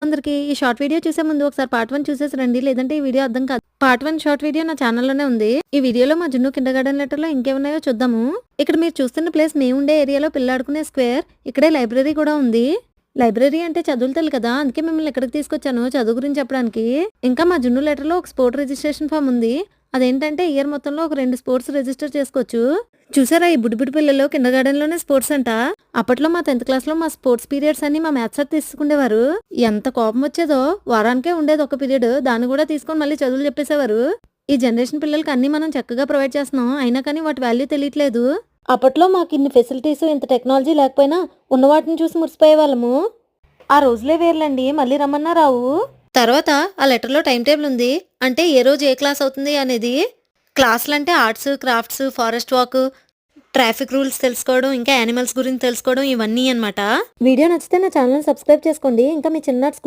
అందరికి ఈ short video చూసే ముందు ఒకసారి పార్ట్ 1 చూసేసి రండి, లేదంటే ఈ వీడియో అర్థం కాదు. పార్ట్ 1 షార్ట్ వీడియో నా ఛానల్లోనే ఉంది. ఈ వీడియోలో మా జున్ను కిండర్గార్టెన్ లెటర్లో ఇంకేమున్నాయో చూద్దాము. ఇక్కడ మీరు చూస్తున్న ప్లేస్ మేము ఉండే ఏరియాలో పిల్లాడుకునే స్క్వేర్. ఇక్కడే లైబ్రరీ కూడా ఉంది. లైబ్రరీ అంటే చదువులు తెలు కదా, అందుకే మిమ్మల్ని ఇక్కడికి తీసుకొచ్చాను చదువు గురించి చెప్పడానికి. ఇంకా మా జున్ను లెటర్లో ఒక స్పోర్ట్ రిజిస్ట్రేషన్ ఫామ్ ఉంది. అదేంటంటే ఇయర్ మొత్తంలో ఒక 2 స్పోర్ట్స్ రిజిస్టర్ చేసుకోవచ్చు. చూసారా, ఈ బుడ్డి పిల్లలు కిండర్గార్టెన్ లోనే స్పోర్ట్స్ అంట. అప్పట్లో మా 10th క్లాస్ లో మా స్పోర్ట్స్ పీరియడ్స్ అన్ని మా మ్యాథ్స్ సార్ తీసుకుండేవారు. ఎంత కోపం వచ్చేదో, వారానికే ఉండేది ఒక పీరియడ్, దాన్ని కూడా తీసుకొని మళ్ళీ చదువులు చెప్పేసేవారు. ఈ జనరేషన్ పిల్లలకి అన్ని మనం చక్కగా ప్రొవైడ్ చేస్తున్నాం, అయినా కానీ వాటి వాల్యూ తెలియట్లేదు. అప్పట్లో మాకు ఇన్ని ఫెసిలిటీస్, ఇంత టెక్నాలజీ లేకపోయినా ఉన్న వాటిని చూసి మురిసిపోయే వాళ్ళము. ఆ రోజులే వేర్లండి, మళ్ళీ రమ్మన్నా రావు. తర్వాత ఆ లెటర్లో టైం టేబుల్ ఉంది, అంటే ఏ రోజు ఏ క్లాస్ అవుతుంది అనేది. క్లాసులు అంటే arts, crafts, forest walk, traffic rules తెలుసుకోవడం, ఇంకా యానిమల్స్ గురించి తెలుసుకోవడం, ఇవన్నీ అన్నమాట. వీడియో నచ్చితే నా ఛానల్ సబ్స్క్రైబ్ చేసుకోండి. ఇంకా మీ చిన్ననాటి స్కూల్